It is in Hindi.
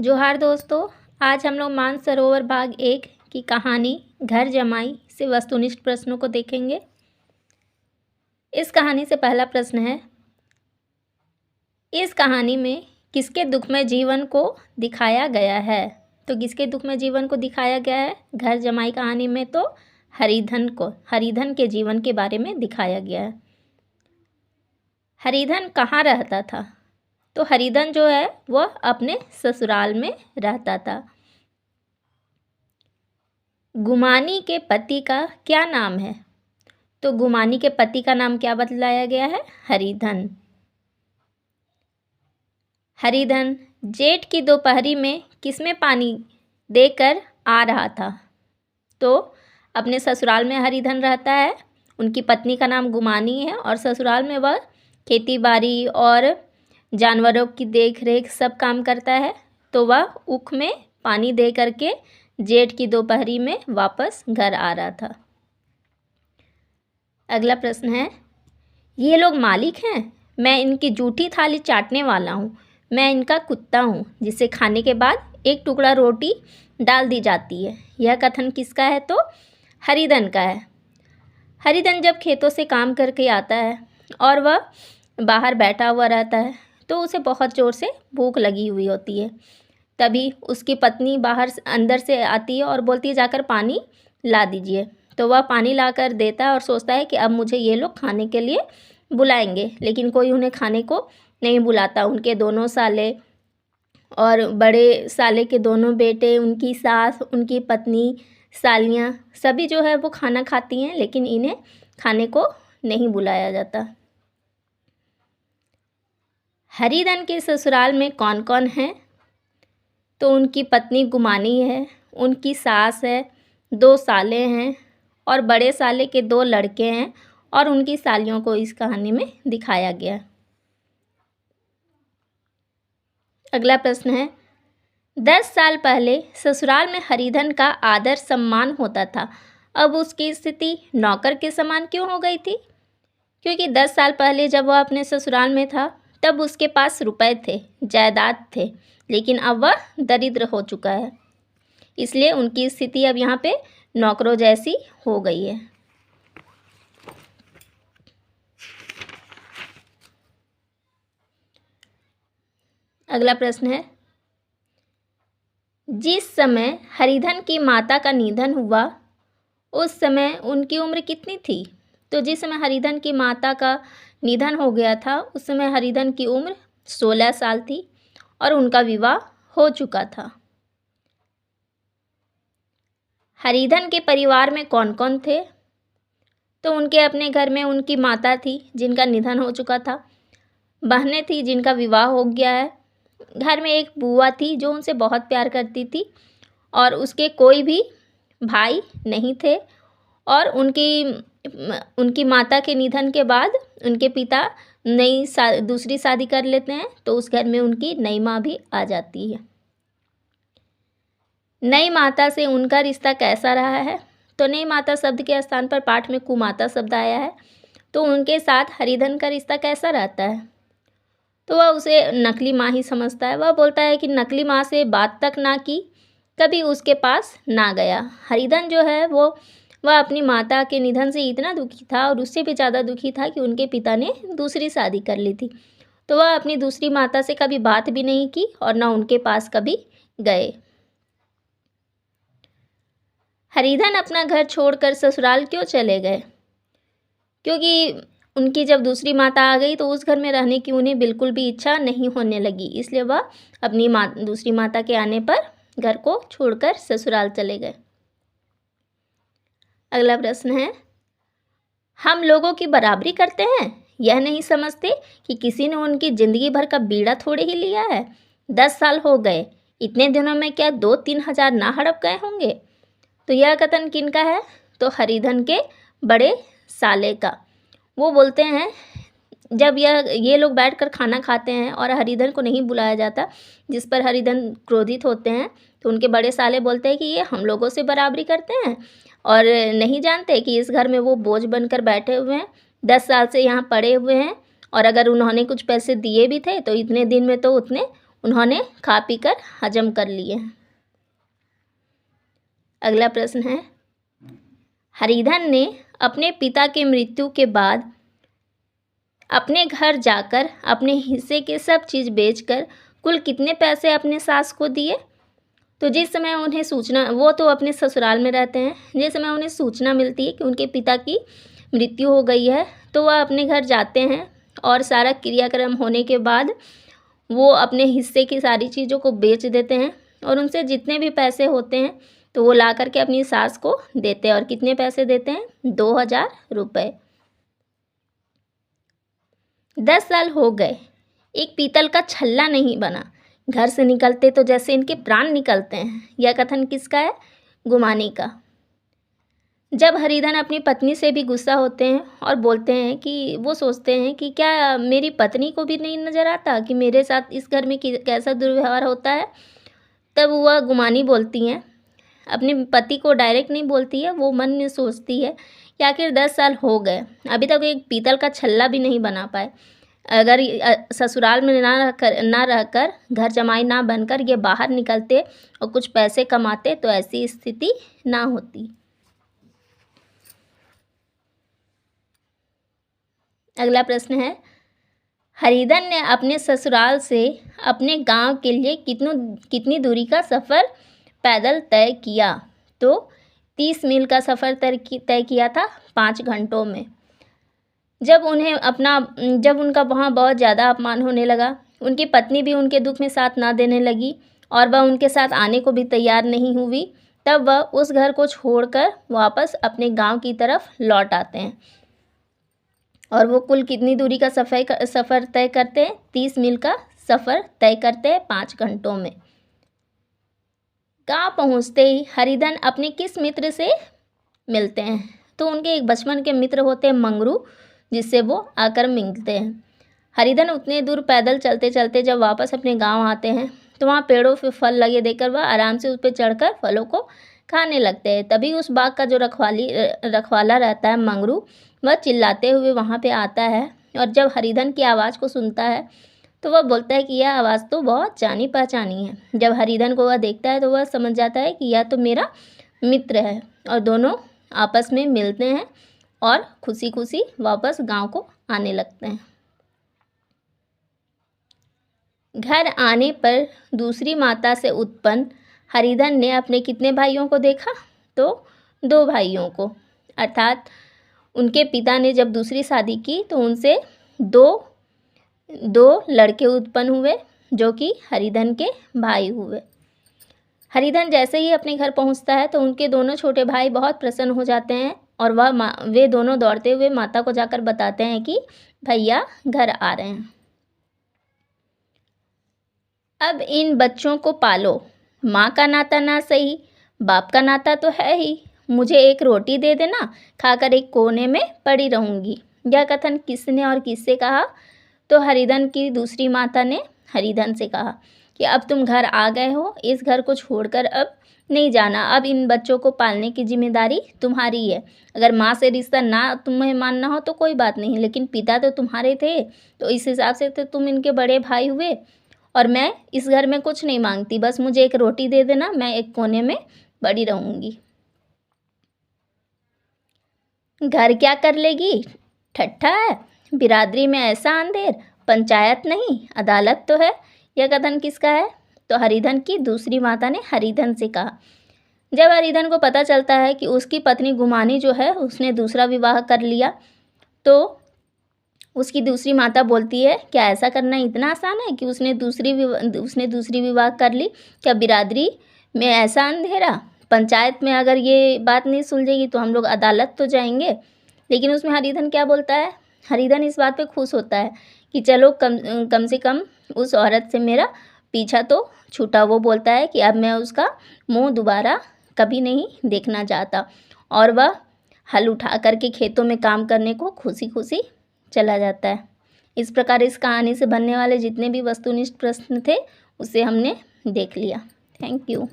जोहार दोस्तों। आज हम लोग मानसरोवर भाग 1 की कहानी घर जमाई से वस्तुनिष्ठ प्रश्नों को देखेंगे। इस कहानी से पहला प्रश्न है, इस कहानी में किसके दुखमय जीवन को दिखाया गया है? तो किसके दुखमय जीवन को दिखाया गया है? घर जमाई कहानी में तो हरिधन के जीवन के बारे में दिखाया गया है। हरिधन कहाँ रहता था? तो हरिधन जो है वह अपने ससुराल में रहता था। गुमानी के पति का क्या नाम है? तो गुमानी के पति का नाम क्या बतलाया गया है? हरिधन। हरिधन जेठ की दोपहरी में किसमें पानी देकर आ रहा था? तो अपने ससुराल में हरिधन रहता है, उनकी पत्नी का नाम गुमानी है और ससुराल में वह खेती बाड़ी और जानवरों की देख रेख सब काम करता है। तो वह ऊख में पानी दे करके जेठ की दोपहरी में वापस घर आ रहा था। अगला प्रश्न है, ये लोग मालिक हैं, मैं इनकी जूठी थाली चाटने वाला हूँ, मैं इनका कुत्ता हूँ जिसे खाने के बाद एक टुकड़ा रोटी डाल दी जाती है। यह कथन किसका है? तो हरिधन का है। हरिधन जब खेतों से काम करके आता है और वह बाहर बैठा हुआ रहता है तो उसे बहुत ज़ोर से भूख लगी हुई होती है। तभी उसकी पत्नी बाहर अंदर से आती है और बोलती है, जाकर पानी ला दीजिए। तो वह पानी लाकर देता है और सोचता है कि अब मुझे ये लोग खाने के लिए बुलाएंगे, लेकिन कोई उन्हें खाने को नहीं बुलाता। उनके दोनों साले और बड़े साले के दोनों बेटे, उनकी सास, उनकी पत्नी, सालियाँ सभी जो है वो खाना खाती हैं, लेकिन इन्हें खाने को नहीं बुलाया जाता। हरिधन के ससुराल में कौन कौन है? तो उनकी पत्नी गुमानी है, उनकी सास है, 2 साले हैं और बड़े साले के 2 लड़के हैं और उनकी सालियों को इस कहानी में दिखाया गया। अगला प्रश्न है, 10 साल पहले ससुराल में हरिधन का आदर सम्मान होता था, अब उसकी स्थिति नौकर के समान क्यों हो गई थी? क्योंकि 10 साल पहले जब वह अपने ससुराल में था तब उसके पास रुपए थे, जायदाद थे, लेकिन अब वह दरिद्र हो चुका है, इसलिए उनकी स्थिति अब यहाँ पे नौकरों जैसी हो गई है। अगला प्रश्न है, जिस समय हरिधन की माता का निधन हुआ उस समय उनकी उम्र कितनी थी? तो जिस समय हरिधन की माता का निधन हो गया था उस समय हरिधन की उम्र 16 साल थी और उनका विवाह हो चुका था। हरिधन के परिवार में कौन कौन थे? तो उनके अपने घर में उनकी माता थी जिनका निधन हो चुका था, बहनें थी जिनका विवाह हो गया है, घर में एक बुआ थी जो उनसे बहुत प्यार करती थी और उसके कोई भी भाई नहीं थे। और उनकी माता के निधन के बाद उनके पिता दूसरी शादी कर लेते हैं, तो उस घर में उनकी नई माँ भी आ जाती है। नई माता से उनका रिश्ता कैसा रहा है? तो नई माता शब्द के स्थान पर पाठ में कुमाता शब्द आया है, तो उनके साथ हरिधन का रिश्ता कैसा रहता है? तो वह उसे नकली माँ ही समझता है। वह बोलता है कि नकली माँ से बात तक ना की, कभी उसके पास ना गया। हरिधन जो है वह अपनी माता के निधन से इतना दुखी था और उससे भी ज़्यादा दुखी था कि उनके पिता ने दूसरी शादी कर ली थी, तो वह अपनी दूसरी माता से कभी बात भी नहीं की और ना उनके पास कभी गए। हरिधन अपना घर छोड़कर ससुराल क्यों चले गए? क्योंकि उनकी जब दूसरी माता आ गई तो उस घर में रहने की उन्हें बिल्कुल भी इच्छा नहीं होने लगी, इसलिए वह अपनी दूसरी माता के आने पर घर को छोड़कर ससुराल चले गए। अगला प्रश्न है, हम लोगों की बराबरी करते हैं, यह नहीं समझते कि किसी ने उनकी ज़िंदगी भर का बीड़ा थोड़े ही लिया है। 10 साल हो गए, इतने दिनों में क्या 2-3 हज़ार ना हड़प गए होंगे? तो यह कथन किनका है? तो हरिधन के बड़े साले का। वो बोलते हैं, जब ये लोग बैठकर खाना खाते हैं और हरिधन को नहीं बुलाया जाता, जिस पर हरिधन क्रोधित होते हैं, तो उनके बड़े साले बोलते हैं कि ये हम लोगों से बराबरी करते हैं और नहीं जानते कि इस घर में वो बोझ बनकर बैठे हुए हैं, 10 साल से यहाँ पड़े हुए हैं, और अगर उन्होंने कुछ पैसे दिए भी थे तो इतने दिन में तो उतने उन्होंने खा पी कर हजम कर लिए। अगला प्रश्न है, हरिधन ने अपने पिता की मृत्यु के बाद अपने घर जाकर अपने हिस्से के सब चीज़ बेचकर कुल कितने पैसे अपने सास को दिए? तो जिस समय उन्हें सूचना, वो तो अपने ससुराल में रहते हैं, जिस समय उन्हें सूचना मिलती है कि उनके पिता की मृत्यु हो गई है तो वह अपने घर जाते हैं और सारा क्रियाक्रम होने के बाद वो अपने हिस्से की सारी चीज़ों को बेच देते हैं और उनसे जितने भी पैसे होते हैं तो वो ला करके अपनी सास को देते हैं। और कितने पैसे देते हैं? 2000 रुपये। 10 साल हो गए, एक पीतल का छल्ला नहीं बना। घर से निकलते तो जैसे इनके प्राण निकलते हैं। यह कथन किसका है? गुमानी का। जब हरिधन अपनी पत्नी से भी गुस्सा होते हैं और बोलते हैं कि वो सोचते हैं कि क्या मेरी पत्नी को भी नहीं नज़र आता कि मेरे साथ इस घर में कैसा दुर्व्यवहार होता है, तब वह गुमानी बोलती हैं। अपने पति को डायरेक्ट नहीं बोलती है, वो मन में सोचती है कि आखिर 10 साल हो गए, अभी तक एक पीतल का छल्ला भी नहीं बना पाए। अगर ससुराल में ना रहकर घर जमाई ना बनकर ये बाहर निकलते और कुछ पैसे कमाते तो ऐसी स्थिति ना होती। अगला प्रश्न है, हरिधन ने अपने ससुराल से अपने गांव के लिए कितनी दूरी का सफ़र पैदल तय किया? तो 30 मील का सफ़र तय किया था 5 घंटों में। जब उनका वहाँ बहुत ज़्यादा अपमान होने लगा, उनकी पत्नी भी उनके दुख में साथ ना देने लगी और वह उनके साथ आने को भी तैयार नहीं हुई, तब वह उस घर को छोड़कर वापस अपने गांव की तरफ लौट आते हैं। और वो कुल कितनी दूरी का सफ़र तय करते हैं? 30 मील का सफ़र तय करते हैं 5 घंटों में। गाँव पहुँचते ही हरिधन अपने किस मित्र से मिलते हैं? तो उनके एक बचपन के मित्र होते हैं मंगरू, जिससे वो आकर मिलते हैं। हरिधन उतने दूर पैदल चलते चलते जब वापस अपने गांव आते हैं तो वहाँ पेड़ों पे फल लगे देखकर वह आराम से उस पर चढ़कर फलों को खाने लगते हैं। तभी उस बाग का जो रखवाला रहता है मंगरू, वह चिल्लाते हुए वहाँ पे आता है और जब हरिधन की आवाज़ को सुनता है तो वह बोलता है कि यह आवाज़ तो बहुत जानी पहचानी है। जब हरिधन को वह देखता है तो वह समझ जाता है कि यह तो मेरा मित्र है और दोनों आपस में मिलते हैं और खुशी खुशी वापस गांव को आने लगते हैं। घर आने पर दूसरी माता से उत्पन्न हरिधन ने अपने कितने भाइयों को देखा? तो 2 भाइयों को। अर्थात उनके पिता ने जब दूसरी शादी की तो उनसे दो लड़के उत्पन्न हुए जो कि हरिधन के भाई हुए। हरिधन जैसे ही अपने घर पहुंचता है तो उनके दोनों छोटे भाई बहुत प्रसन्न हो जाते हैं और वे दोनों दौड़ते हुए माता को जाकर बताते हैं कि भैया घर आ रहे हैं। अब इन बच्चों को पालो, माँ का नाता ना सही बाप का नाता तो है ही, मुझे एक रोटी दे देना, खाकर एक कोने में पड़ी रहूँगी। यह कथन किसने और किससे कहा? तो हरिधन की दूसरी माता ने हरिधन से कहा कि अब तुम घर आ गए हो, इस घर को छोड़कर अब नहीं जाना, अब इन बच्चों को पालने की जिम्मेदारी तुम्हारी है। अगर माँ से रिश्ता ना तुम्हें मानना हो तो कोई बात नहीं, लेकिन पिता तो तुम्हारे थे, तो इस हिसाब से तो तुम इनके बड़े भाई हुए और मैं इस घर में कुछ नहीं मांगती, बस मुझे एक रोटी दे देना, मैं एक कोने में पड़ी रहूँगी। घर क्या कर लेगी, ठट्ठा है, बिरादरी में ऐसा अंधेर, पंचायत नहीं अदालत तो है। यह कथन किसका है? तो हरिधन की दूसरी माता ने हरिधन से कहा। जब हरिधन को पता चलता है कि उसकी पत्नी गुमानी जो है उसने दूसरा विवाह कर लिया, तो उसकी दूसरी माता बोलती है क्या ऐसा करना इतना आसान है कि उसने दूसरी विवाह कर ली? क्या बिरादरी में ऐसा अंधेरा, पंचायत में अगर ये बात नहीं सुलझेगी तो हम लोग अदालत तो जाएंगे। लेकिन उसमें हरिधन क्या बोलता है? हरिधन इस बात पे खुश होता है कि चलो कम से कम उस औरत से मेरा पीछा तो छूटा। वो बोलता है कि अब मैं उसका मुंह दोबारा कभी नहीं देखना चाहता और वह हल उठा करके खेतों में काम करने को खुशी खुशी चला जाता है। इस प्रकार इस कहानी से बनने वाले जितने भी वस्तुनिष्ठ प्रश्न थे उसे हमने देख लिया। Thank you.